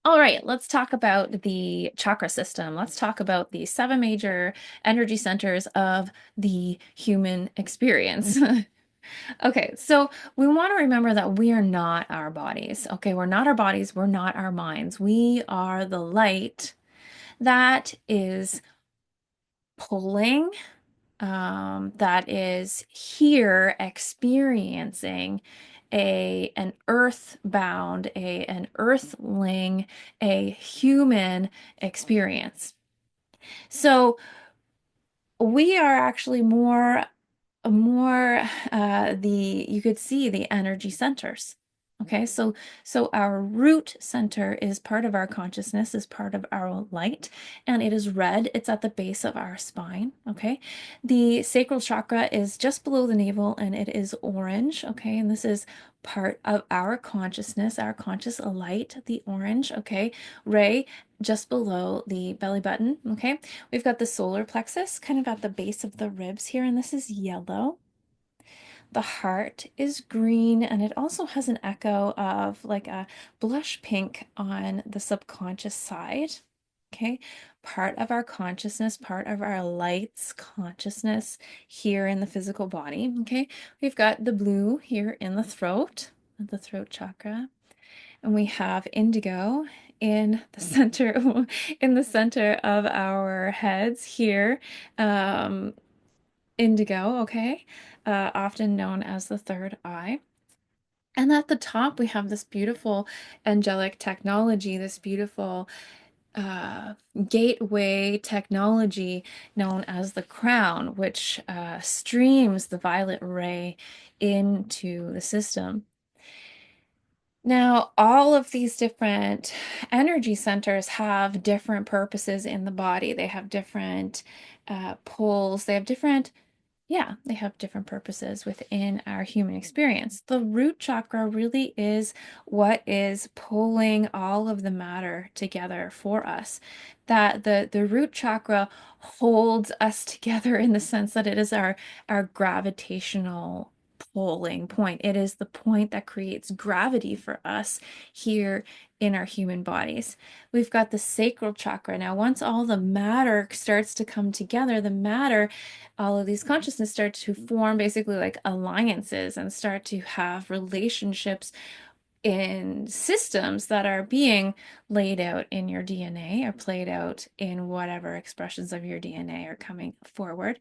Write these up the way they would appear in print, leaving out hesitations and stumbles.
All right, let's talk about the chakra system. Let's talk about the seven major energy centers of the human experience. Okay, so we want to remember that we are not our bodies. Okay, we're not our bodies, we're not our minds. We are the light that is pulling, that is here experiencing an earthbound, an earthling, a human experience. So we are actually more the you could see the energy centers. Okay, so our root center is part of our consciousness, is part of our light, and it is red. It's at the base of our spine. Okay, the sacral chakra is just below the navel, and it is orange. Okay, and this is part of our consciousness, our conscious light, the orange. Okay, ray just below the belly button. Okay, we've got the solar plexus kind of at the base of the ribs here, and this is yellow. The heart is green, and it also has an echo of like a blush pink on the subconscious side. Okay, part of our consciousness, part of our light's consciousness here in the physical body. Okay, we've got the blue here in the throat chakra, and we have indigo in the center in the center of our heads here. Um, Indigo, okay, often known as the third eye. And at the top, we have this beautiful angelic technology, this beautiful uh, gateway technology known as the crown, which streams the violet ray into the system. Now, all of these different energy centers have different purposes in the body. They have different pulls, they have different yeah, they have different purposes within our human experience. The root chakra really is what is pulling all of the matter together for us. That the root chakra holds us together in the sense that it is our gravitational pulling point. It is the point that creates gravity for us here in our human bodies. We've got the sacral chakra. Now, once all the matter starts to come together, the matter all of these consciousness start to form basically like alliances and start to have relationships in systems that are being laid out in your DNA or played out in whatever expressions of your DNA are coming forward,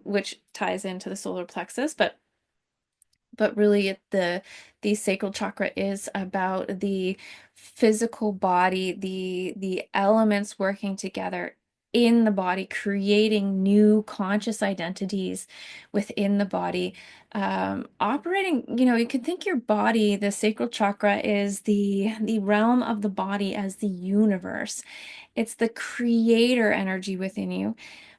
which ties into the solar plexus. But really the sacral chakra is about the physical body, the elements working together in the body, creating new conscious identities within the body. Operating, you can think your body, the sacral chakra is the realm of the body as the universe. It's the creator energy within you,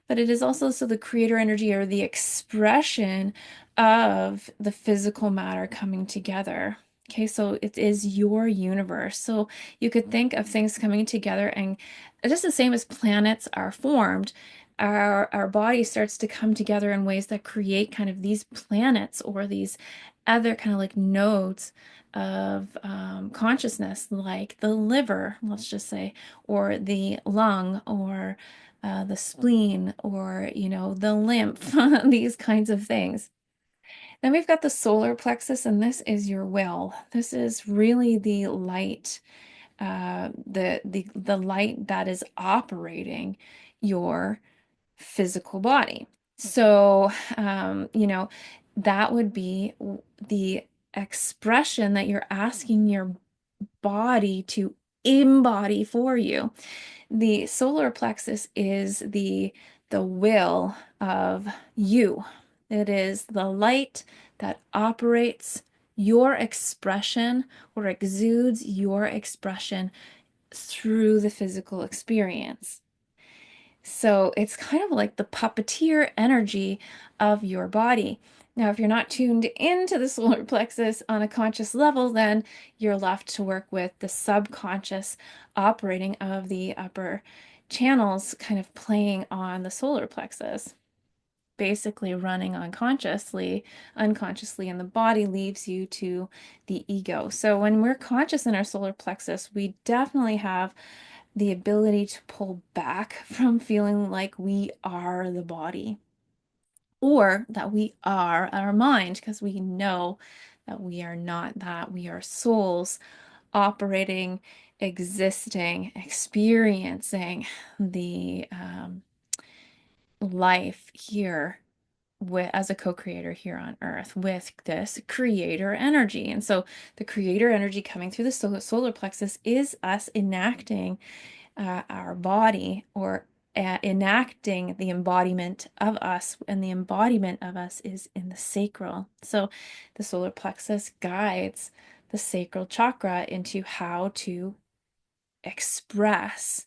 but it is also so the creator energy or the expression of the physical matter coming together. Okay, so it is your universe. So you could think of things coming together, and just the same as planets are formed, our body starts to come together in ways that create kind of these planets or these other kind of like nodes of consciousness, like the liver, let's just say, or the lung, or the spleen, or the lymph, these kinds of things. Then we've got the solar plexus, and this is your will. This is really the light, the light that is operating your physical body. So, that would be the expression that you're asking your body to embody for you. The solar plexus is the will of you. It is the light that operates your expression or exudes your expression through the physical experience. So it's kind of like the puppeteer energy of your body. Now, if you're not tuned into the solar plexus on a conscious level, then you're left to work with the subconscious operating of the upper channels, kind of playing on the solar plexus. basically running unconsciously, and the body leaves you to the ego. So when we're conscious in our solar plexus, we definitely have the ability to pull back from feeling like we are the body or that we are our mind, because we know that we are not that. We are souls operating, existing, experiencing the life here with, as a co-creator here on Earth with this creator energy. And so the creator energy coming through the solar plexus is us enacting our body, or enacting the embodiment of us, and the embodiment of us is in the sacral. So the solar plexus guides the sacral chakra into how to express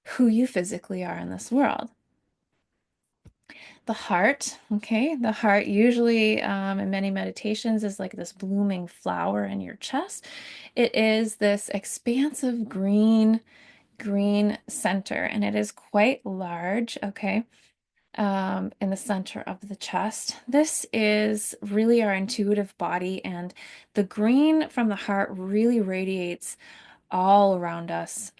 who you physically are in this world. The heart, okay, the heart usually in many meditations is like this blooming flower in your chest. It is this expansive green center, and it is quite large, okay, in the center of the chest. This is really our intuitive body, and the green from the heart really radiates all around us,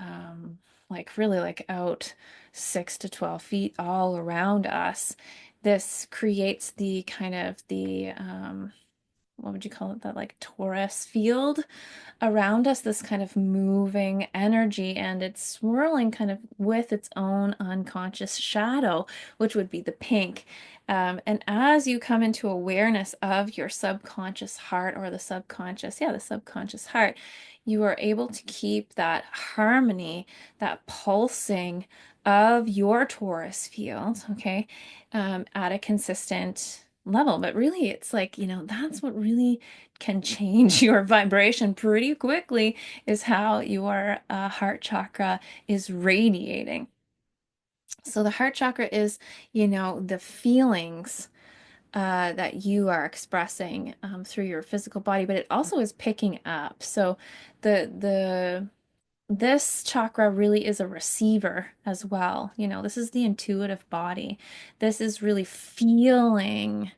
like really like out 6 to 12 feet all around us. This creates the kind of the, what would you call it? That like torus field around us, this kind of moving energy, and it's swirling kind of with its own unconscious shadow, which would be the pink. And as you come into awareness of your subconscious heart, or the subconscious heart, you are able to keep that harmony, that pulsing of your torus field, okay, at a consistent level. But really, it's like, that's what really can change your vibration pretty quickly, is how your heart chakra is radiating. So the heart chakra is, the feelings that you are expressing through your physical body, but it also is picking up. So the this chakra really is a receiver as well. This is the intuitive body. This is really feeling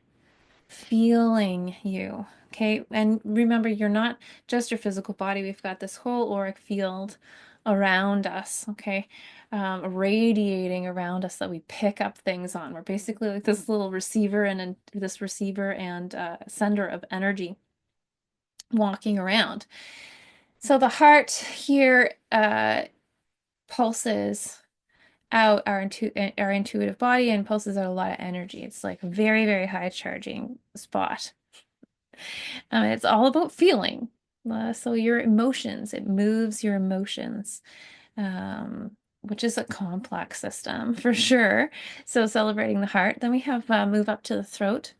you. Okay. And remember, you're not just your physical body. We've got this whole auric field around us. Okay. Radiating around us that we pick up things on. We're basically like this little receiver and this receiver and sender of energy walking around. So the heart here pulses out our intuitive body and pulses out a lot of energy. It's like a very, very high charging spot. It's all about feeling. So your emotions, it moves your emotions, which is a complex system for sure. So celebrating the heart. Then we have move up to the throat.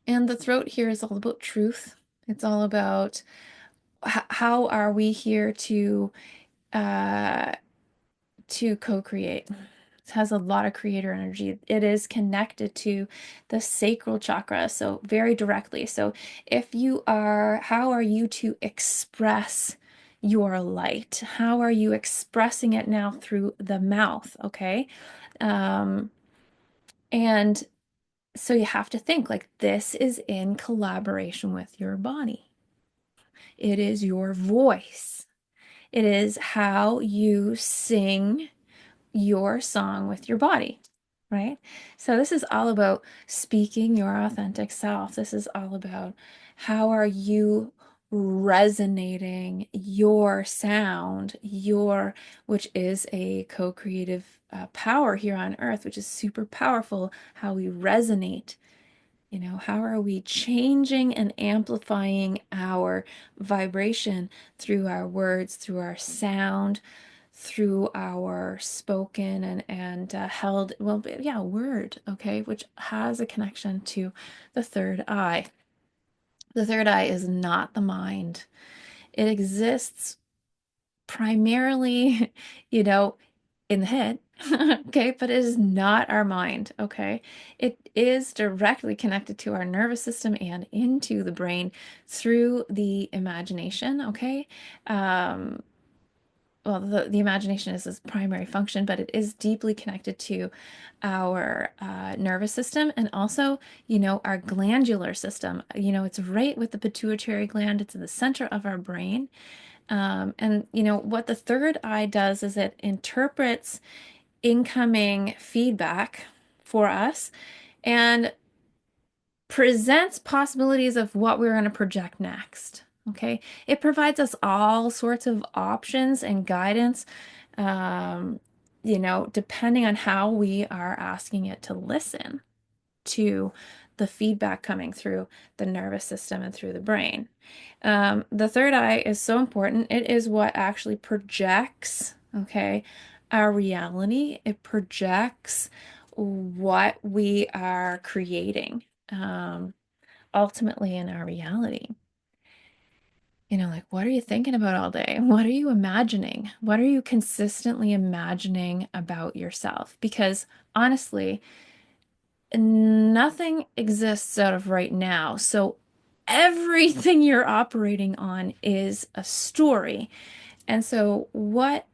And the throat here is all about truth. It's all about how are we here uh, to co-create. It has a lot of creator energy. It is connected to the sacral chakra, so very directly. So how are you to express your light? How are you expressing it now through the mouth? Okay. Um, and so you have to think like this is in collaboration with your body. It is your voice. It is how you sing your song with your body, right? So this is all about speaking your authentic self. This is all about how are you resonating your sound, which is a co-creative power here on earth, which is super powerful, how we resonate. How are we changing and amplifying our vibration through our words, through our sound, through our spoken and held, well, yeah, word, okay, which has a connection to the third eye. The third eye is not the mind. It exists primarily, in the head, okay, but it is not our mind, okay? It is directly connected to our nervous system and into the brain through the imagination, okay? well, the imagination is its primary function, but it is deeply connected to our nervous system and also, our glandular system. It's right with the pituitary gland. It's in the center of our brain. And what the third eye does is it interprets incoming feedback for us and presents possibilities of what we're going to project next. Okay. It provides us all sorts of options and guidance, um, depending on how we are asking it to listen to the feedback coming through the nervous system and through the brain. The third eye is so important. It is what actually projects, okay, our reality. It projects what we are creating, um, ultimately in our reality. Like, what are you thinking about all day? What are you imagining? What are you consistently imagining about yourself? Because honestly, nothing exists out of right now. So everything you're operating on is a story. And so what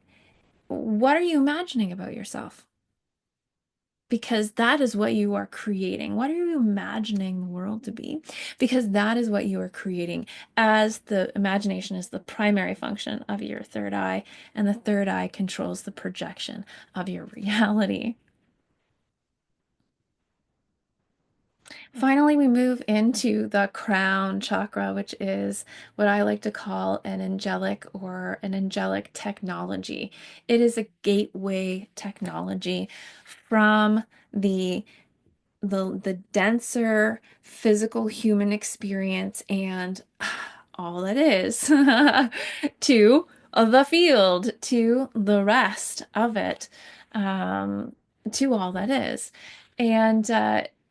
are you imagining about yourself? Because that is what you are creating. What are you imagining the world to be? Because that is what you are creating, as the imagination is the primary function of your third eye, and the third eye controls the projection of your reality. Finally, we move into the crown chakra, which is what I like to call an angelic technology. It is a gateway technology from the the denser physical human experience and all that is to the field, to the rest of it, um, to all that is. And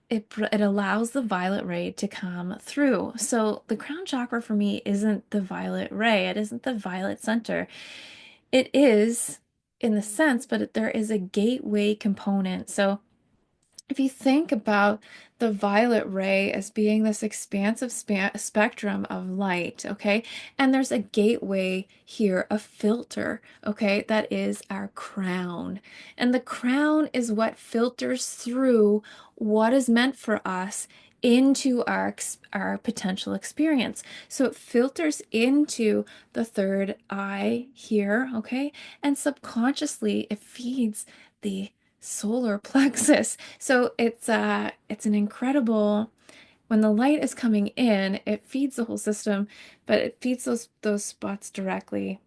it allows the violet ray to come through. So the crown chakra for me isn't the violet ray, it isn't the violet center. It is in the sense, but there is a gateway component. So if you think about the violet ray as being this expansive spectrum of light, okay, and there's a gateway here, a filter, okay, that is our crown. And the crown is what filters through what is meant for us into our potential experience. So it filters into the third eye here, okay, and subconsciously it feeds the solar plexus. So it's an incredible, when the light is coming in, it feeds the whole system, but it feeds those spots directly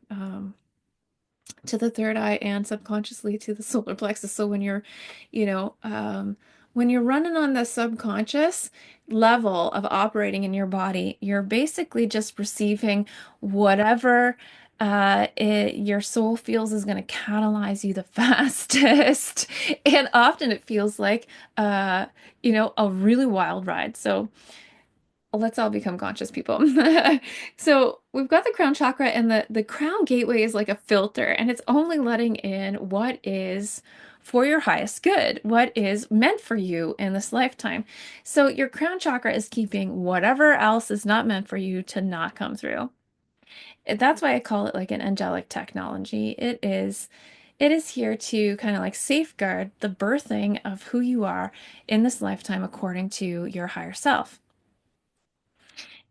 to the third eye and subconsciously to the solar plexus. So you know, um, when you're running on the subconscious level of operating in your body, you're basically just receiving whatever your soul feels is going to catalyze you the fastest. And often it feels like, a really wild ride. So let's all become conscious people. So we've got the crown chakra, and the crown gateway is like a filter, and it's only letting in what is for your highest good, what is meant for you in this lifetime. So your crown chakra is keeping whatever else is not meant for you to not come through. That's why I call it like an angelic technology. It is here to kind of like safeguard the birthing of who you are in this lifetime according to your higher self.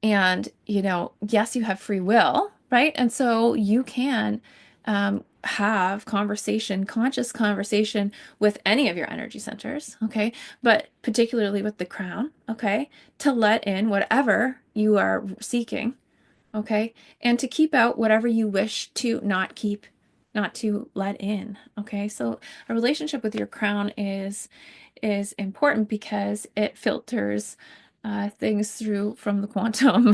And, yes, you have free will, right? And so you can have conversation, conscious conversation with any of your energy centers, okay? But particularly with the crown, okay? To let in whatever you are seeking, okay? And to keep out whatever you wish to not keep, not to let in, okay? So a relationship with your crown is important because it filters things through from the quantum,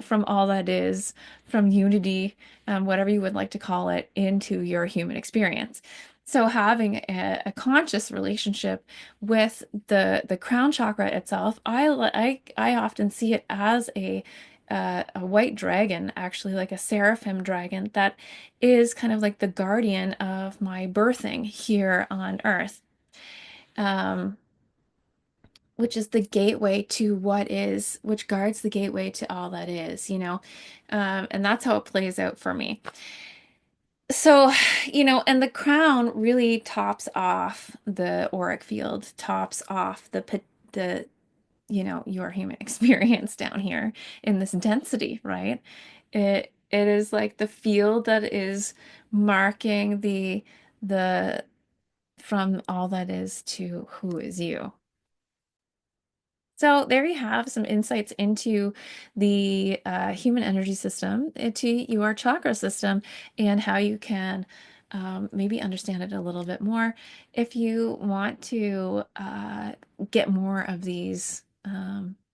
from all that is, from unity, whatever you would like to call it, into your human experience. So having a conscious relationship with the crown chakra itself, I often see it as a white dragon, actually, like a seraphim dragon, that is kind of like the guardian of my birthing here on Earth, um, which is the gateway to what is, which guards the gateway to all that is. And that's how it plays out for me. So, and the crown really tops off the auric field, tops off the, your human experience down here in this density, right? It is like the field that is marking the from all that is to who is you. So there you have some insights into the human energy system, into your chakra system, and how you can maybe understand it a little bit more. If you want to get more of these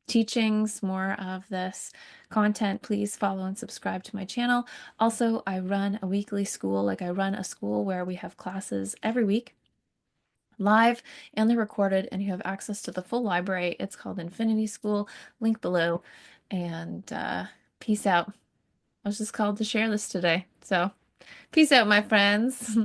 teachings, more of this content, please follow and subscribe to my channel. Also, I run a weekly school, like I run a school where we have classes every week live and they're recorded, and you have access to the full library. It's called Infinity School, link below. And peace out. I was just called to share this today. So, peace out, my friends.